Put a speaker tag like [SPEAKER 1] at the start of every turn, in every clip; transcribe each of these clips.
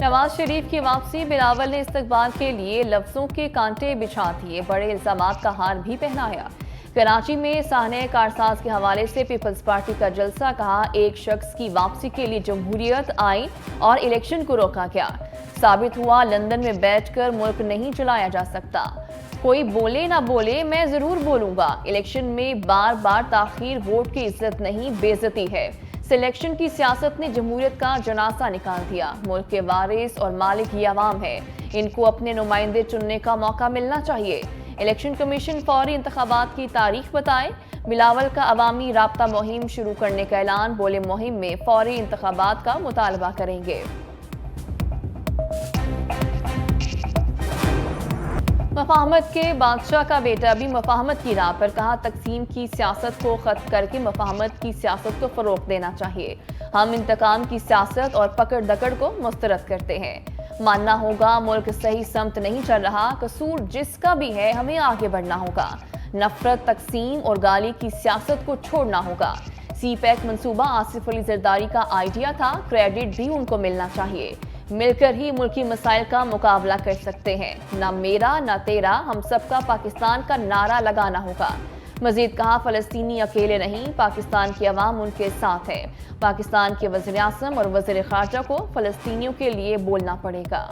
[SPEAKER 1] नवाज शरीफ की वापसी, बिलावल ने इस्तकबाल के लिए लफ्जों के कांटे बिछा दिए, बड़े इल्जामात का हार भी पहनाया। कराची में साहने कारसाज के हवाले से पीपल्स पार्टी का जलसा, कहा एक शख्स की वापसी के लिए जमहूरियत, आइन और इलेक्शन को रोका गया। साबित हुआ लंदन में बैठकर मुल्क नहीं चलाया जा सकता। कोई बोले ना बोले, मैं जरूर बोलूंगा। इलेक्शन में बार बार ताखीर वोट की इज्जत नहीं, बेइज्जती है। सिलेक्शन की सियासत ने जमहूरियत का जनासा निकाल दिया। मुल्क के वारिस और मालिक ये अवाम है, इनको अपने नुमाइंदे चुनने का मौका मिलना चाहिए। इलेक्शन कमीशन फौरी इंतखाबात की तारीख बताए। बिलावल का अवामी राब्ता मुहिम शुरू करने का ऐलान, बोले मुहिम में फौरी इंतखाबात का मुतालबा करेंगे। मफाहमत के बादशाह का बेटा भी मफाहमत की राह पर, कहा तकसीम की सियासत को खत्म करके मफाहमत की सियासत को फरोग देना चाहिए। हम इंतकाम की सियासत और पकड़ दकड़ को मुस्तरद करते हैं। मानना होगा मुल्क सही समत नहीं चल रहा, कसूर जिसका भी है, हमें आगे बढ़ना होगा। नफरत, तकसीम और गाली की सियासत को छोड़ना होगा। सी पैक मंसूबा आसिफ अली जरदारी का आइडिया था, क्रेडिट भी उनको मिलना चाहिए। मिलकर ही मुल्की मसाइल का मुकाबला कर सकते हैं। ना मेरा ना तेरा, हम सबका पाकिस्तान का नारा लगाना होगा। मजीद कहा फलस्तीनी अकेले नहीं, पाकिस्तान की अवाम उनके साथ है। पाकिस्तान के वज़ीर आज़म और वज़ीर ख़ारजा को फलस्तीनियों के लिए बोलना पड़ेगा।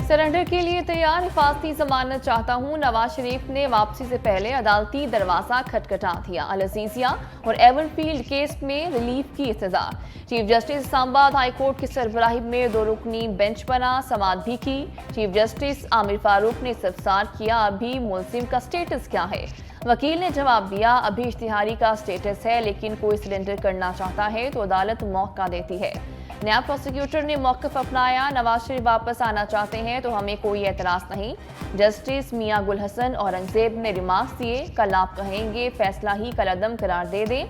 [SPEAKER 1] सरेंडर के लिए तैयार, हिफाजती जमानत चाहता हूँ। नवाज शरीफ ने वापसी से पहले अदालती दरवाजा खटखटा दिया। अल अजीजिया और एवनफील्ड केस में रिलीफ की इस्तदा। Chief justice Islamabad high court की सरबराही में 2 रुकनी बेंच बना, समाअत भी की। चीफ जस्टिस आमिर फारूक ने इस्तफसार किया, अभी मुलजिम का स्टेटस क्या है। वकील ने जवाब दिया, अभी इश्तिहारी का स्टेटस है, लेकिन कोई सरेंडर करना चाहता है तो अदालत मौका देती है। नया प्रोसिक्यूटर ने मौक़िफ़ अपनाया, नवाज शरीफ वापस आना चाहते हैं तो हमें कोई एतराज़ नहीं। जस्टिस मियां गुल हसन औरंगजेब ने रिमार्क्स दिए, कल आप कहेंगे फैसला ही कलअदम करार दे दें।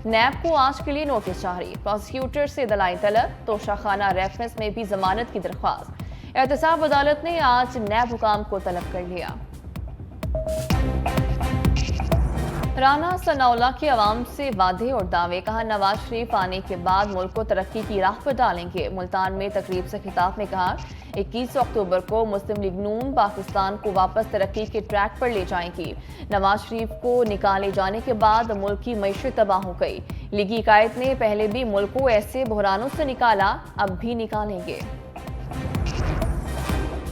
[SPEAKER 1] नैब को आज के लिए नोटिस जारी, प्रोसिक्यूटर से दलाइल तलब, तोशाखाना रेफरेंस में भी जमानत की दरख्वास्त। एहतसाब अदालत ने आज नैब हुकाम को तलब कर लिया। राना सनाउल्लाह के अवाम से वादे और दावे, कहा नवाज शरीफ आने के बाद मुल्क को तरक्की की राह पर डालेंगे। मुल्तान में तकरीब से खिताब में कहा 21 अक्टूबर को मुस्लिम लीग नून पाकिस्तान को वापस तरक्की के ट्रैक पर ले जाएगी। नवाज शरीफ को निकाले जाने के बाद मुल्क की मईशत तबाह हो गई। लीगी कायद ने पहले भी मुल्क को ऐसे बहरानों से निकाला, अब भी निकालेंगे।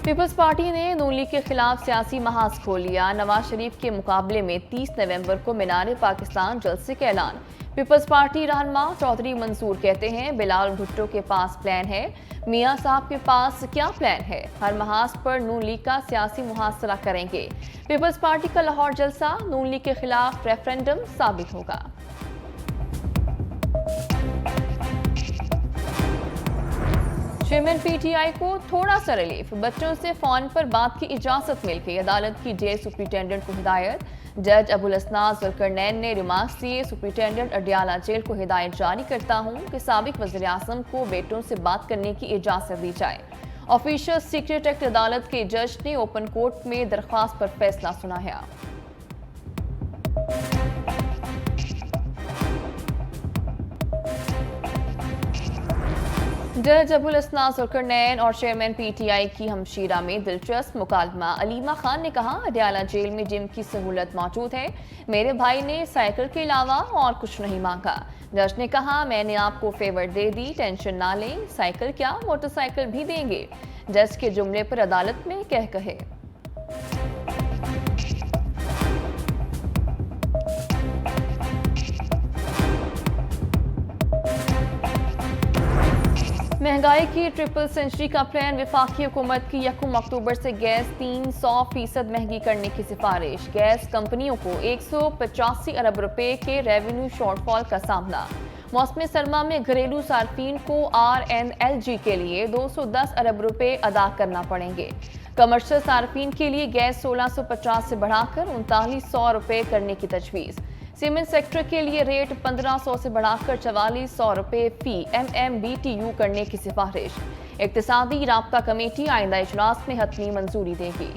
[SPEAKER 1] पीपल्स पार्टी ने नून लीग के खिलाफ सियासी महाज खोल लिया। नवाज शरीफ के मुकाबले में 30 नवंबर को मीनार पाकिस्तान जलसे का ऐलान। पीपल्स पार्टी रहनुमा चौधरी मंसूर कहते हैं बिलावल भुट्टो के पास प्लान है। मियां साहब के पास क्या प्लान है? हर महाज पर नून लीग का सियासी मुहासरा करेंगे। पीपल्स पार्टी का लाहौर जलसा, नून लीग के खिलाफ रेफरेंडम साबित होगा। चेयरमैन पीटीआई को थोड़ा सा रिलीफ, बच्चों से फोन पर बात की इजाजत मिल गई। अदालत की जेल सुप्रिंटेंडेंट को हिदायत। जज अबुल असना जुल्करनैन ने रिमार्क्स दिए, सुप्रिंटेंडेंट अडियाला जेल को हिदायत जारी करता हूं कि साबिक वज़ीर आज़म को बेटों से बात करने की इजाजत दी जाए। ऑफिशियल सीक्रेट एक्ट अदालत के जज ने ओपन कोर्ट में दरख्वास्त पर फैसला सुनाया। जज अबुल असना जुल्करनैन और चेयरमैन पीटीआई की हमशीरा में दिलचस्प मुकालमा। अलीमा खान ने कहा अडियाला जेल में जिम की सहूलत मौजूद है, मेरे भाई ने साइकिल के अलावा और कुछ नहीं मांगा। जज ने कहा मैंने आपको फेवर दे दी, टेंशन ना लें, साइकिल क्या मोटरसाइकिल भी देंगे। जज के जुमले पर अदालत में कह कहे। महंगाई की ट्रिपल सेंचुरी का प्लान, वफाकी हुकूमत की 1 अक्टूबर से गैस 300% महंगी करने की सिफारिश। गैस कंपनियों को 185 अरब रुपए के रेवेन्यू शॉर्टफॉल का सामना। मौसम सरमा में घरेलू सार्फिन को RNLG के लिए 210 अरब रुपए अदा करना पड़ेंगे। कमर्शियल सार्फिन के लिए गैस 1650 से बढ़ाकर 3900 रुपए करने की तजवीज़। सीमेंट सेक्टर के लिए रेट 1500 से बढ़ाकर 4400 रुपए फी MMBTU करने की सिफारिश। इक्तिसादी राब्ता कमेटी आइंदा इजलास में हतमी मंजूरी देगी।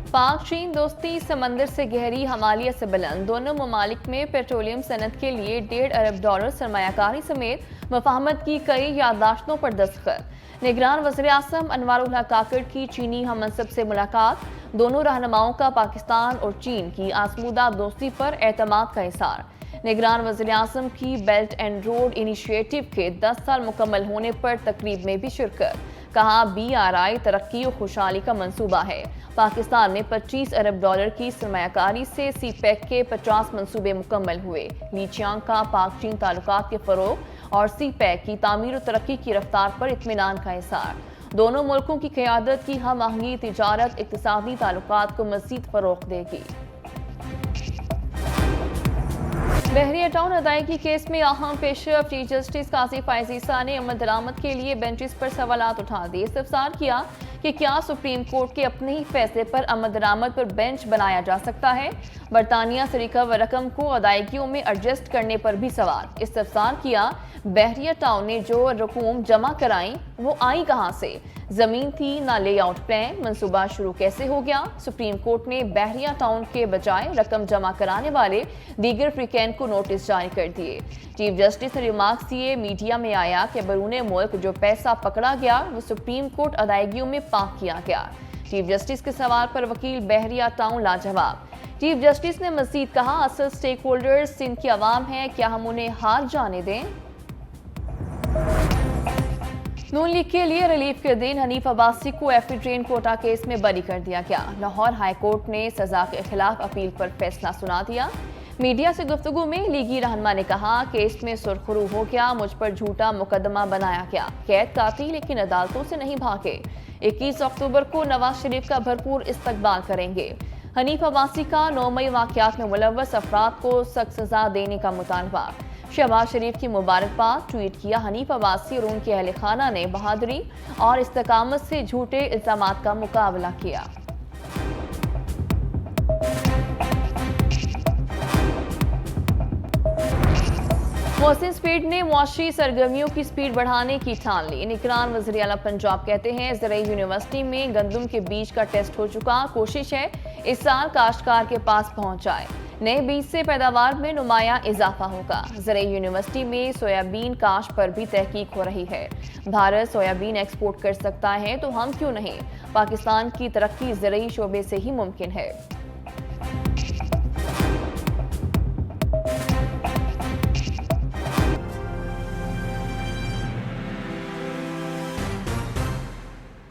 [SPEAKER 1] पाक चीन दोस्ती समंदर से गहरी, हमालिया से बुलंद। दोनों ममालिक में पेट्रोलियम सनत के लिए $1.5 अरब सरमायाकारी समेत मफाहमत की कई याददाश्तों पर दस्तखत। निगरान वज़ीर आज़म अनवारुल हक काकड़ की चीनी हममनसब से मुलाकात। दोनों रहनुमाओं का पाकिस्तान और चीन की आसमूदा दोस्ती पर एतमाद का इज़हार। निगरान वज़ीर आज़म की बेल्ट एंड रोड इनिशिएटिव के 10 साल मुकम्मल होने पर तकरीब में भी शिरकत। कहा BRI तरक्की और खुशहाली का मंसूबा है। पाकिस्तान में $25 अरब की सरमायाकारी से CPEC के 50 मंसूबे मुकम्मल हुए। लीचियांग का पाक चीन ताल्लुकात के फ़रोग़ और CPEC की तामीर और तरक्की की रफ्तार पर इत्मीनान का इज़हार। दोनों मुल्कों की क़यादत की हम आहंगी तिजारत इक़्तिसादी ताल्लुकात को मज़ीद फ़रोग़ देगी। बहरिया टाउन अदायगी केस में अहम पेशरफ चीफ जस्टिस काजी फ़ाइज़ ईसा ने अमल दरामद के लिए बेंचेस पर सवालात उठा दिए। इस्तफसार किया कि क्या सुप्रीम कोर्ट के अपने ही फैसले पर अमल दरामद पर बेंच बनाया जा सकता है। बरतानिया से रिकवर रकम को अदायगियों में एडजस्ट करने पर भी सवाल। इस्तफसार किया बहरिया टाउन ने जो रकूम जमा कराई वो आई कहाँ से, जमीन थी ना लेआउट प्लान, मंसूबा शुरू कैसे हो गया। सुप्रीम कोर्ट ने बहरिया टाउन के बजाय रकम जमा कराने वाले दीगर फ्रीकैन को नोटिस जारी कर दिए। चीफ जस्टिस ने रिमार्क्स दिए। मीडिया में आया कि बैरून मुल्क जो पैसा पकड़ा गया वो सुप्रीम कोर्ट अदायगियों में पाक किया गया। चीफ जस्टिस के सवाल पर वकील बहरिया टाउन लाजवाब। चीफ जस्टिस ने मजीद कहा असल स्टेक होल्डर्स सिंध की आवाम है, क्या हम उन्हें हार जाने दें। नून लीग के लिए रिलीफ के दिन हनीफ अब्बासी को एफी ट्रेन कोटा केस में बरी कर दिया गया। लाहौर हाई कोर्ट ने सजा के खिलाफ अपील पर फैसला सुना दिया। मीडिया से गुफ्तगू में लीगी रहनुमा ने कहा केस में सुरखरू हो गया, मुझ पर झूठा मुकदमा बनाया गया, कैद काती लेकिन अदालतों से नहीं भागे। 21 अक्टूबर को नवाज शरीफ का भरपूर इस्तकबाल करेंगे। हनीफ अब्बासी का 9 मई वाक़यात में मुलव्वस अफराद को सख्त सजा देने का मुतालबा। शहबाज शरीफ की मुबारकबाद ट्वीट किया। हनीफ अब्बासी और उनके अहल खाना ने बहादुरी और इस्तकामत से झूठे इल्जामात का मुकाबला किया। मोहसिन स्पीड ने मुआशी सरगर्मियों की स्पीड बढ़ाने की ठान ली। निगरान वज़ीर आला पंजाब कहते हैं ज़राई यूनिवर्सिटी में गंदम के बीज का टेस्ट हो चुका, कोशिश है इस साल काश्तकार के पास पहुंच जाए। नए बीज से पैदावार में नुमाया इजाफा होगा। ज़राई यूनिवर्सिटी में सोयाबीन काश्त पर भी तहकीक हो रही है। भारत सोयाबीन एक्सपोर्ट कर सकता है तो हम क्यों नहीं। पाकिस्तान की तरक्की ज़राई शोबे से ही मुमकिन है।